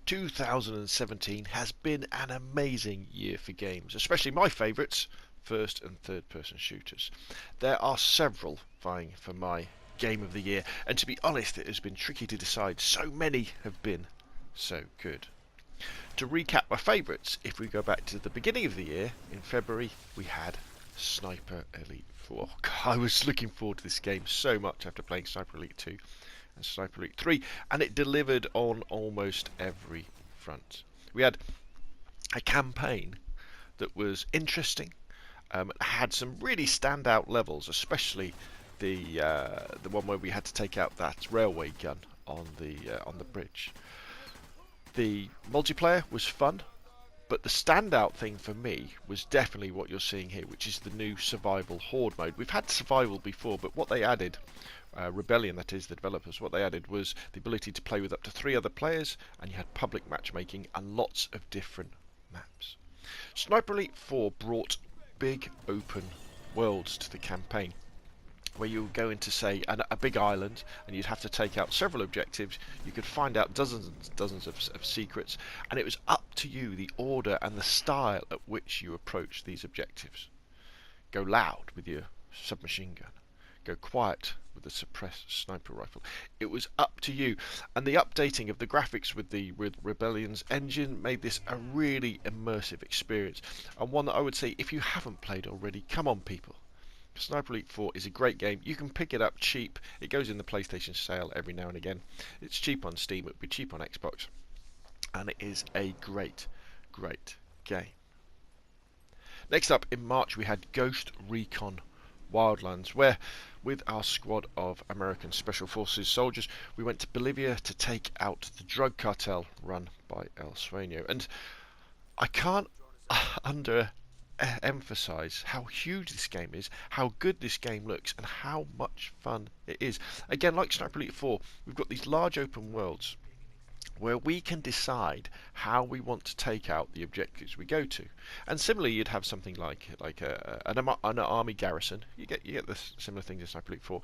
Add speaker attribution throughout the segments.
Speaker 1: 2017 has been an amazing year for games, especially my favourites, first and third person shooters. There are several vying for my game of the year, and to be honest, it has been tricky to decide. So many have been so good. To recap my favourites, if we go back to the beginning of the year, in February, we had Sniper Elite 4. God, I was looking forward to this game so much after playing Sniper Elite 2 and Sniper Elite 3, and it delivered on almost every front. We had a campaign that was interesting, had some really standout levels, especially the one where we had to take out that railway gun on the bridge. The multiplayer was fun, but the standout thing for me was definitely what you're seeing here, which is the new survival horde mode. We've had survival before, but what they added, Rebellion, that is, the developers, what they added was the ability to play with up to 3 other players, and you had public matchmaking and lots of different maps. Sniper Elite 4 brought big open worlds to the campaign, where you would go into, say, a big island, and you'd have to take out several objectives. You could find out dozens and dozens of secrets, and it was up to you the order and the style at which you approach these objectives. Go loud with your submachine gun. Go quiet with the suppressed sniper rifle. It was up to you, and the updating of the graphics with Rebellion's engine made this a really immersive experience, and one that I would say, if you haven't played already, come on people. Sniper Elite 4 is a great game. You can pick it up cheap. It goes in the PlayStation sale every now and again. It's cheap on Steam. It would be cheap on Xbox. And it is a great, great game. Next up, in March, we had Ghost Recon Wildlands, where, with our squad of American Special Forces soldiers, we went to Bolivia to take out the drug cartel run by El Sueño. And I can't emphasize how huge this game is, how good this game looks, and how much fun it is. Again, like Sniper Elite 4, we've got these large open worlds where we can decide how we want to take out the objectives we go to. And similarly, you'd have something like an army garrison. You get the similar things in Sniper Elite 4,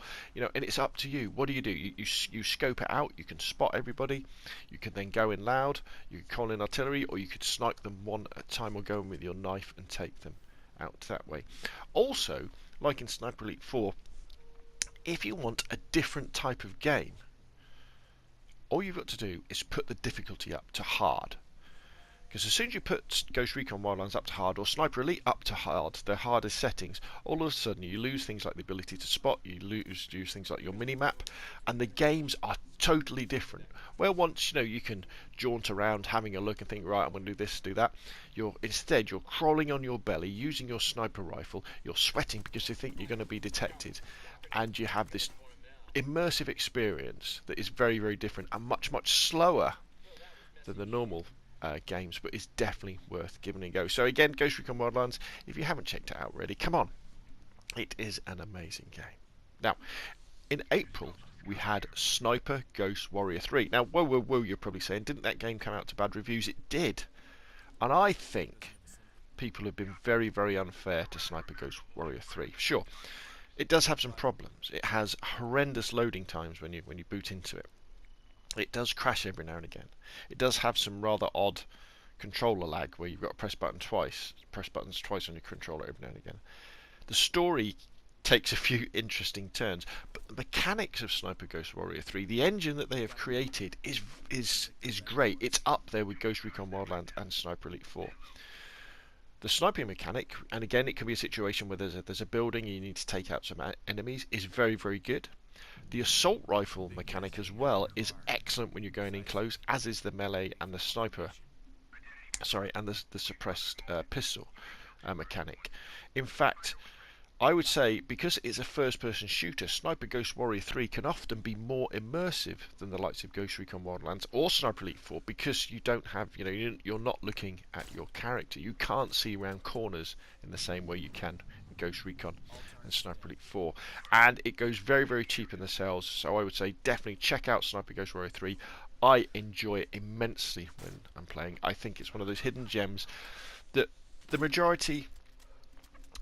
Speaker 1: and it's up to you. What do? You scope it out. You can spot everybody. You can then go in loud. You can call in artillery, or you could snipe them one at a time, or go in with your knife and take them out that way. Also, like in Sniper Elite 4, if you want a different type of game, all you've got to do is put the difficulty up to hard. Because as soon as you put Ghost Recon Wildlands up to hard, or Sniper Elite up to hard, their hardest settings, all of a sudden you lose things like the ability to spot, you lose things like your mini-map, and the games are totally different. Where once, you can jaunt around having a look and think, right, I'm going to do this, do that, instead you're crawling on your belly, using your sniper rifle, you're sweating because you think you're going to be detected, and you have this immersive experience that is very, very different and much, much slower than the normal games, but is definitely worth giving a go. So again, Ghost Recon Wildlands, if you haven't checked it out already, come on. It is an amazing game. Now, in April, we had Sniper Ghost Warrior 3. Now, whoa, you're probably saying, didn't that game come out to bad reviews? It did. And I think people have been very, very unfair to Sniper Ghost Warrior 3. Sure, it does have some problems. It has horrendous loading times when you boot into it. It does crash every now and again. It does have some rather odd controller lag where you've got to press buttons twice on your controller every now and again. The story takes a few interesting turns, but the mechanics of Sniper Ghost Warrior 3, the engine that they have created, is great. It's up there with Ghost Recon Wildlands and Sniper Elite 4. The sniping mechanic, and again it can be a situation where there's a building and you need to take out some enemies, is very, very good. The assault rifle mechanic as well is excellent when you're going in close, as is the melee and the the suppressed pistol mechanic. In fact, I would say, because it's a first-person shooter, Sniper Ghost Warrior 3 can often be more immersive than the likes of Ghost Recon Wildlands or Sniper Elite 4, because you don't have, you're not looking at your character. You can't see around corners in the same way you can in Ghost Recon and Sniper Elite 4. And it goes very, very cheap in the sales, so I would say definitely check out Sniper Ghost Warrior 3. I enjoy it immensely when I'm playing. I think it's one of those hidden gems that the majority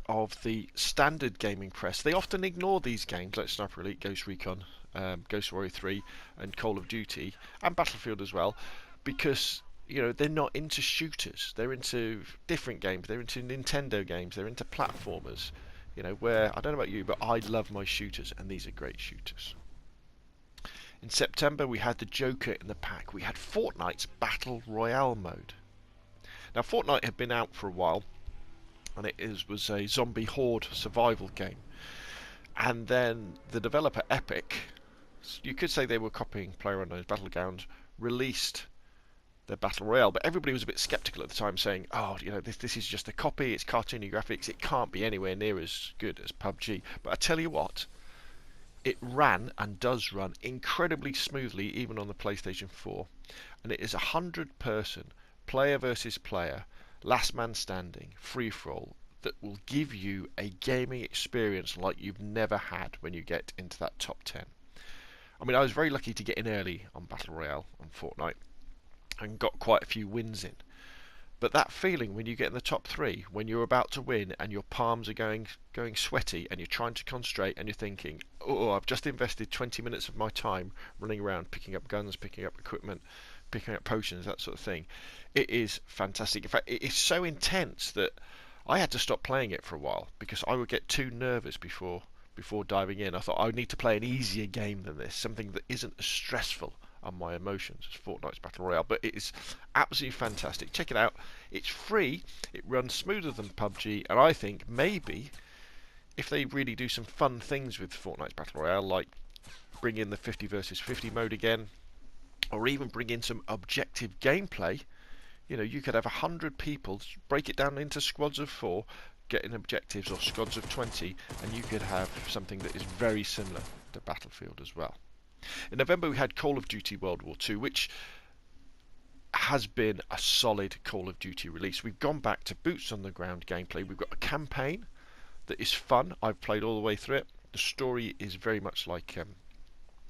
Speaker 1: of the standard gaming press, they often ignore these games like Sniper Elite, Ghost Recon, Ghost Warrior 3 and Call of Duty and Battlefield as well, because you know, they're not into shooters. They're into different games. They're into Nintendo games. They're into platformers. You know, where I don't know about you, but I love my shooters, and these are great shooters. In September, we had the Joker in the pack. We had Fortnite's Battle Royale mode. Now, Fortnite had been out for a while, and was a zombie horde survival game. And then the developer Epic, you could say they were copying PlayerUnknown's Battlegrounds, released their Battle Royale, but everybody was a bit skeptical at the time, saying, oh, you know, this is just a copy, it's cartoony graphics, it can't be anywhere near as good as PUBG. But I tell you what, it ran and does run incredibly smoothly even on the PlayStation 4, and it is a 100-person player versus player, last man standing, free-for-all, that will give you a gaming experience like you've never had when you get into that top 10. I mean, I was very lucky to get in early on Battle Royale on Fortnite and got quite a few wins in. But that feeling when you get in the top 3, when you're about to win and your palms are going sweaty and you're trying to concentrate and you're thinking, oh, I've just invested 20 minutes of my time running around picking up guns, picking up equipment, picking up potions, that sort of thing. It is fantastic. In fact, it is so intense that I had to stop playing it for a while because I would get too nervous before diving in. I thought I would need to play an easier game than this, something that isn't as stressful on my emotions as Fortnite's Battle Royale. But it is absolutely fantastic. Check it out. It's free. It runs smoother than PUBG, and I think maybe if they really do some fun things with Fortnite's Battle Royale, like bring in the 50 versus 50 mode again, or even bring in some objective gameplay. You know, you could have 100 people, break it down into squads of 4, getting objectives, or squads of 20, and you could have something that is very similar to Battlefield as well. In November, we had Call of Duty World War II, which has been a solid Call of Duty release. We've gone back to boots on the ground gameplay. We've got a campaign that is fun. I've played all the way through it. The story is very much like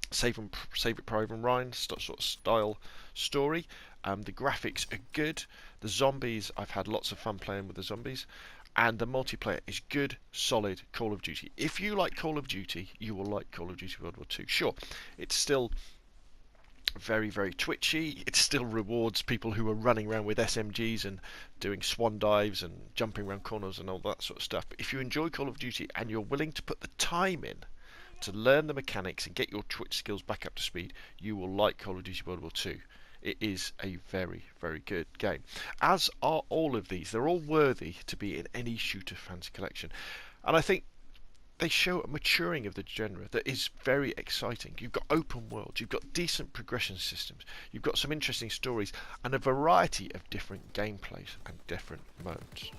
Speaker 1: Save It Private Ryan sort of style story. The graphics are good. The zombies, I've had lots of fun playing with the zombies. And the multiplayer is good, solid Call of Duty. If you like Call of Duty, you will like Call of Duty World War II. Sure, it's still very, very twitchy. It still rewards people who are running around with SMGs and doing swan dives and jumping around corners and all that sort of stuff. But if you enjoy Call of Duty and you're willing to put the time in to learn the mechanics and get your Twitch skills back up to speed, you will like Call of Duty World War II. It is a very, very good game. As are all of these. They're all worthy to be in any shooter fan's collection. And I think they show a maturing of the genre that is very exciting. You've got open worlds, you've got decent progression systems, you've got some interesting stories, and a variety of different gameplays and different modes.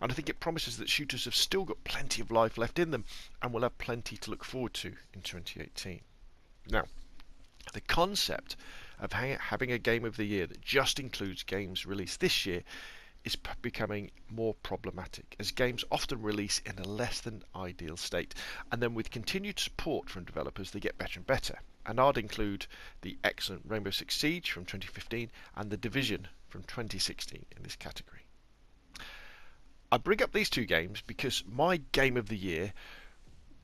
Speaker 1: And I think it promises that shooters have still got plenty of life left in them and will have plenty to look forward to in 2018. Now, the concept of having a game of the year that just includes games released this year is becoming more problematic, as games often release in a less than ideal state, and then with continued support from developers they get better and better. And I'd include the excellent Rainbow Six Siege from 2015 and The Division from 2016 in this category. I bring up these two games because my game of the year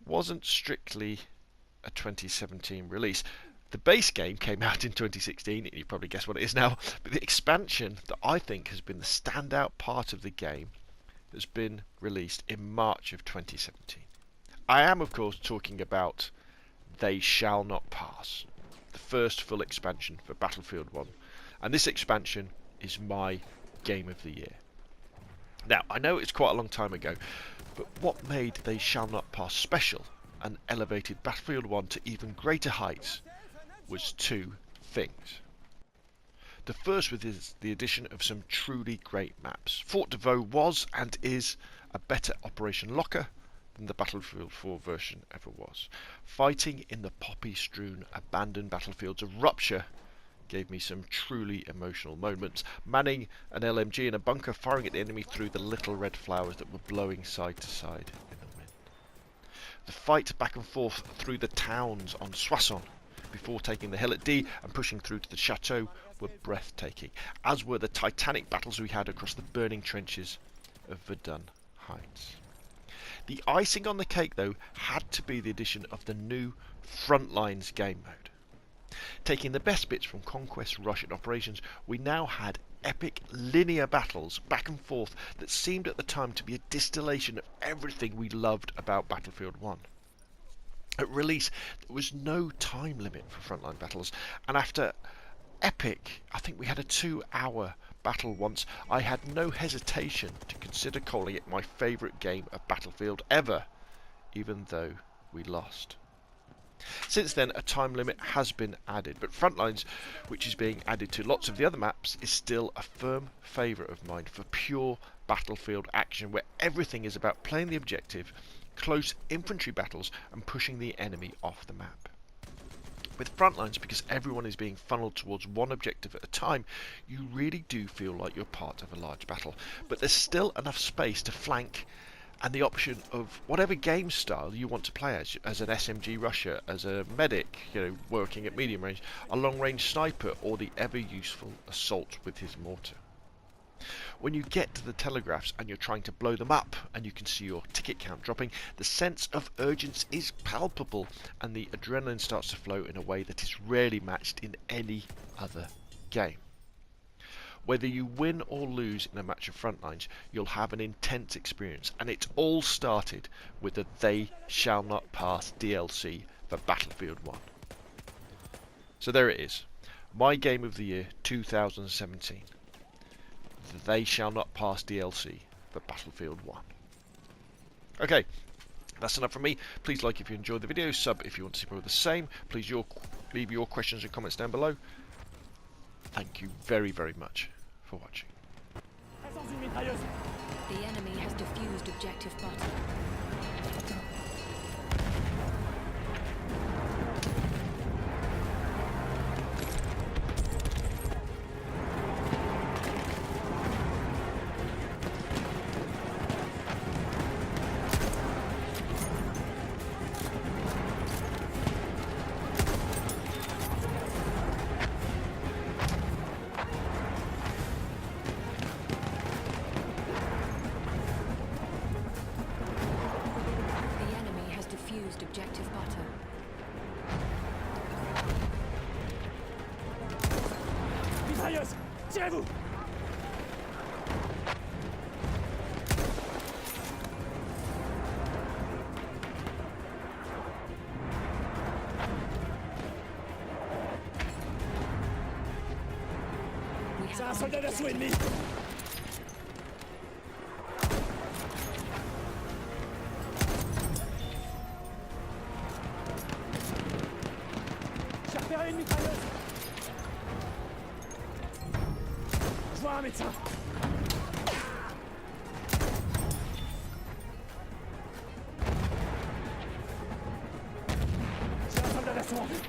Speaker 1: wasn't strictly a 2017 release. The base game came out in 2016, and you probably guess what it is now, but the expansion that I think has been the standout part of the game has been released in March of 2017. I am, of course, talking about They Shall Not Pass, the first full expansion for Battlefield 1, and this expansion is my game of the year. Now, I know it's quite a long time ago, but what made They Shall Not Pass special and elevated Battlefield 1 to even greater heights was two things. The first was the addition of some truly great maps. Fort de Vaux was and is a better operation locker than the Battlefield 4 version ever was. Fighting in the poppy-strewn abandoned battlefields of Rupture gave me some truly emotional moments. Manning an LMG in a bunker, firing at the enemy through the little red flowers that were blowing side to side in the wind. The fight back and forth through the towns on Soissons before taking the hill at D and pushing through to the chateau were breathtaking, as were the titanic battles we had across the burning trenches of Verdun Heights. The icing on the cake, though, had to be the addition of the new Frontlines game mode. Taking the best bits from Conquest, Rush and Operations, we now had epic linear battles back and forth that seemed at the time to be a distillation of everything we loved about Battlefield 1. At release, there was no time limit for frontline battles, and after epic, I think we had a 2-hour battle once, I had no hesitation to consider calling it my favourite game of Battlefield ever, even though we lost. Since then, a time limit has been added, but Frontlines, which is being added to lots of the other maps, is still a firm favourite of mine for pure Battlefield action, where everything is about playing the objective, close infantry battles, and pushing the enemy off the map. With Frontlines, because everyone is being funneled towards one objective at a time, you really do feel like you're part of a large battle, but there's still enough space to flank and the option of whatever game style you want to play as an SMG rusher, as a medic, working at medium range, a long range sniper, or the ever useful assault with his mortar. When you get to the telegraphs and you're trying to blow them up and you can see your ticket count dropping, the sense of urgency is palpable and the adrenaline starts to flow in a way that is rarely matched in any other game. Whether you win or lose in a match of Frontlines, you'll have an intense experience, and it all started with the They Shall Not Pass DLC for Battlefield 1. So there it is, my game of the year 2017. The They Shall Not Pass DLC for Battlefield 1. Okay, that's enough from me. Please like if you enjoyed the video, sub if you want to see more of the same. Please leave your questions and comments down below. Thank you very, very much for watching.
Speaker 2: The enemy has defused objective button. Objective butter.
Speaker 3: Mitrailleuse, tirez-vous! C'est un soldat d'assaut ennemi! Une mitrailleuse. Je vois un médecin. J'ai un soldat d'assaut en vue.